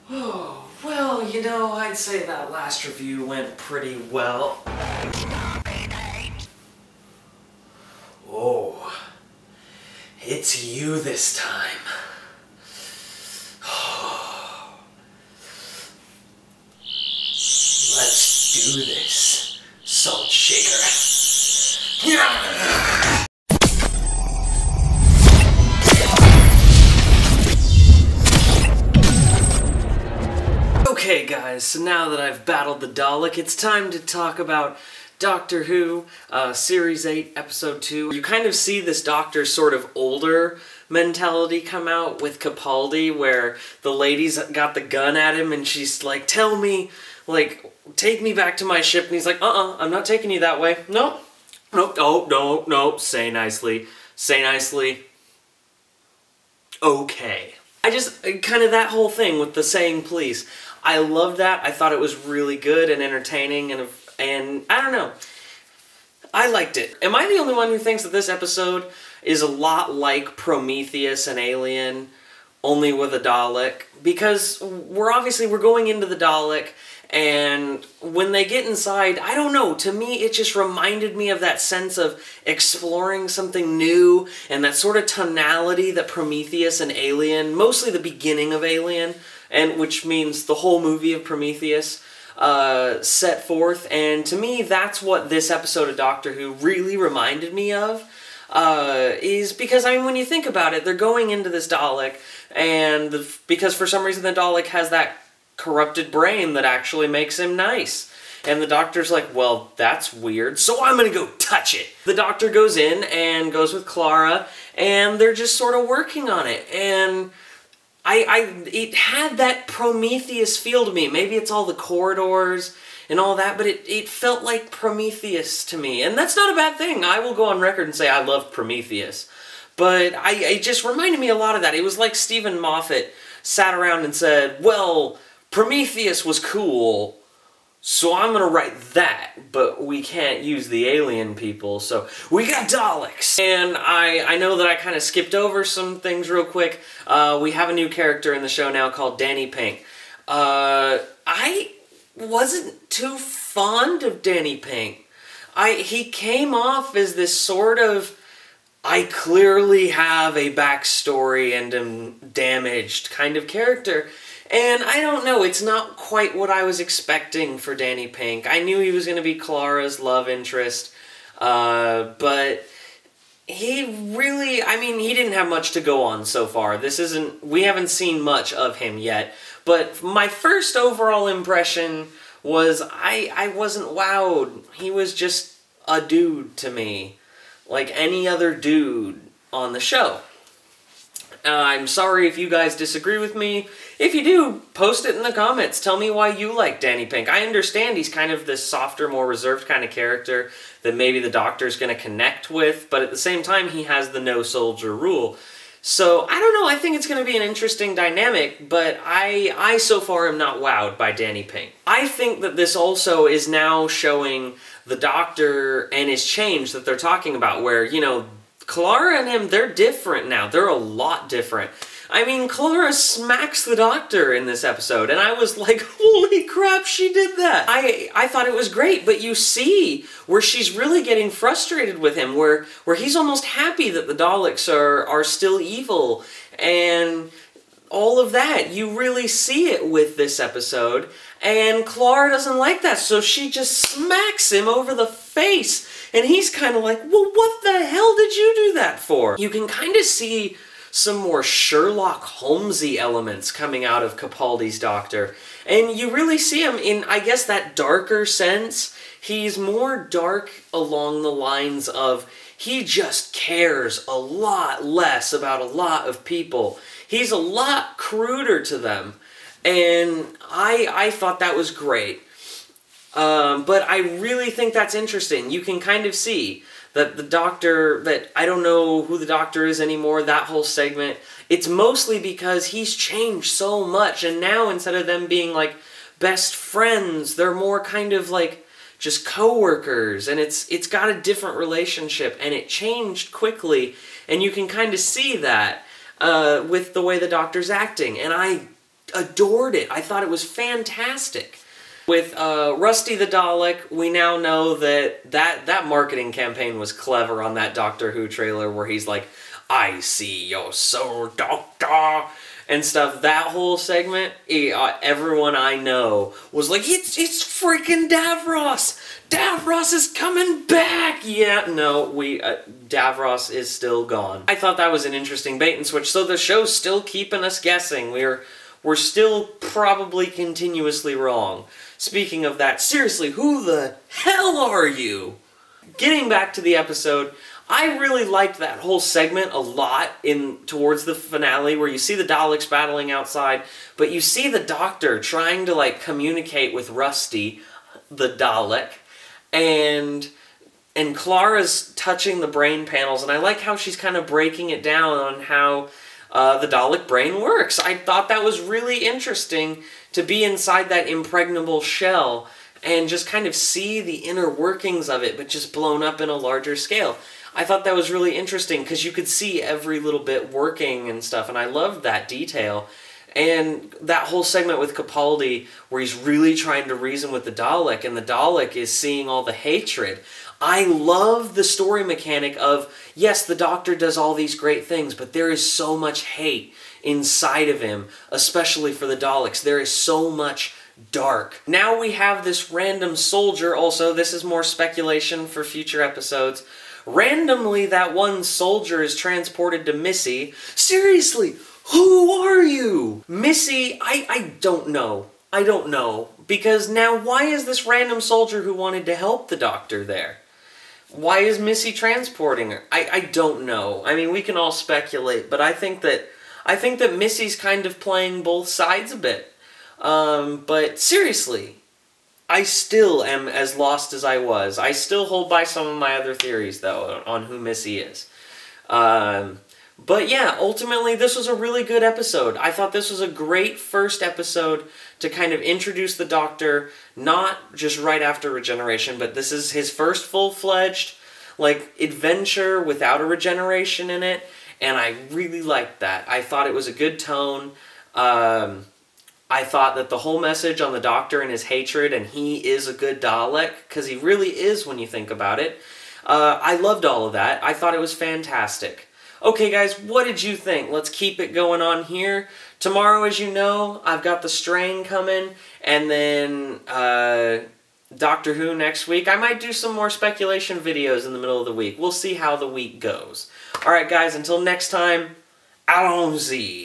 Oh, well, you know, I'd say that last review went pretty well. Oh, it's you this time. Let's do this, Salt Shaker. Okay guys, so now that I've battled the Dalek, it's time to talk about Doctor Who, Series 8, Episode 2. You kind of see this Doctor's sort of older mentality come out with Capaldi, where the lady's got the gun at him and she's like, tell me, like, take me back to my ship, and he's like, I'm not taking you that way. No, no, say nicely, okay. I just, kind of that whole thing with the saying please. I loved that. I thought it was really good and entertaining, and I don't know. I liked it. Am I the only one who thinks that this episode is a lot like Prometheus and Alien, only with a Dalek? Because we're going into the Dalek, and when they get inside, I don't know, to me it just reminded me of that sense of exploring something new, and that sort of tonality that Prometheus and Alien, mostly the beginning of Alien, and which means the whole movie of Prometheus, set forth. And to me, that's what this episode of Doctor Who really reminded me of. Is because, I mean, when you think about it, they're going into this Dalek, and because for some reason the Dalek has that corrupted brain that actually makes him nice. And the Doctor's like, well, that's weird, so I'm gonna go touch it. The Doctor goes in and goes with Clara, and they're just sort of working on it. And it had that Prometheus feel to me. Maybe it's all the corridors and all that, but it felt like Prometheus to me. And that's not a bad thing. I will go on record and say I loved Prometheus. But it just reminded me a lot of that. It was like Stephen Moffat sat around and said, well, Prometheus was cool, so I'm gonna write that, but we can't use the alien people, so we got Daleks. And I know that I kind of skipped over some things real quick. We have a new character in the show now called Danny Pink. I wasn't too fond of Danny Pink. He came off as this sort of, I clearly have a backstory and am damaged kind of character. And I don't know, it's not quite what I was expecting for Danny Pink. I knew he was going to be Clara's love interest, but he really, I mean, he didn't have much to go on so far. We haven't seen much of him yet, but my first overall impression was I wasn't wowed. He was just a dude to me, like any other dude on the show. I'm sorry if you guys disagree with me. If you do, post it in the comments. Tell me why you like Danny Pink. I understand he's kind of this softer, more reserved kind of character that maybe the Doctor's going to connect with, but at the same time, he has the no soldier rule. So, I don't know, I think it's going to be an interesting dynamic, but I so far am not wowed by Danny Pink. I think that this also is now showing the Doctor and his change that they're talking about, where, you know, Clara and him, they're different now. They're a lot different. I mean, Clara smacks the Doctor in this episode, and I was like, holy crap, she did that. I thought it was great, but you see where she's really getting frustrated with him, where he's almost happy that the Daleks are still evil, and all of that. You really see it with this episode, and Clara doesn't like that, so she just smacks him over the face. And he's kind of like, well, what the hell did you do that for? You can kind of see some more Sherlock Holmesy elements coming out of Capaldi's Doctor. And you really see him in, I guess, that darker sense. He's more dark along the lines of, he just cares a lot less about a lot of people. He's a lot cruder to them. And I thought that was great. But I really think that's interesting. You can kind of see that the Doctor, that I don't know who the Doctor is anymore, that whole segment, it's mostly because he's changed so much, and now instead of them being like best friends, they're more kind of like just co-workers, and it's got a different relationship, and it changed quickly, and you can kind of see that with the way the Doctor's acting, and adored it. I thought it was fantastic. With Rusty the Dalek, we now know that marketing campaign was clever on that Doctor Who trailer where he's like, I see your soul, Doctor, and stuff. That whole segment, everyone I know was like, it's freaking Davros! Davros is coming back! Yeah, no, Davros is still gone. I thought that was an interesting bait and switch, so the show's still keeping us guessing. We're still probably continuously wrong. Speaking of that, seriously, who the hell are you? Getting back to the episode, I really liked that whole segment a lot towards the finale where you see the Daleks battling outside, but you see the Doctor trying to like communicate with Rusty, the Dalek, and Clara's touching the brain panels, and I like how she's kind of breaking it down on how the Dalek brain works. I thought that was really interesting to be inside that impregnable shell and just kind of see the inner workings of it, but just blown up in a larger scale. I thought that was really interesting because you could see every little bit working and stuff, and I loved that detail. And that whole segment with Capaldi where he's really trying to reason with the Dalek, and the Dalek is seeing all the hatred. I love the story mechanic of, yes, the Doctor does all these great things, but there is so much hate inside of him, especially for the Daleks. There is so much dark. Now we have this random soldier, also, this is more speculation for future episodes. Randomly, that one soldier is transported to Missy. Seriously, who are you? Missy, I don't know. I don't know. Because now, why is this random soldier who wanted to help the Doctor there? Why is Missy transporting her? I don't know. I mean, we can all speculate, but I think that Missy's kind of playing both sides a bit. But seriously, I still am as lost as I was. I still hold by some of my other theories, though, on who Missy is. But yeah, ultimately, this was a really good episode. I thought this was a great first episode to kind of introduce the Doctor, not just right after regeneration, but this is his first full-fledged, like, adventure without a regeneration in it, and I really liked that. I thought it was a good tone. I thought that the whole message on the Doctor and his hatred, and he is a good Dalek, because he really is when you think about it. I loved all of that. I thought it was fantastic. Okay, guys, what did you think? Let's keep it going on here. Tomorrow, as you know, I've got The Strain coming, and then Doctor Who next week. I might do some more speculation videos in the middle of the week. We'll see how the week goes. Alright, guys, until next time, allons-y.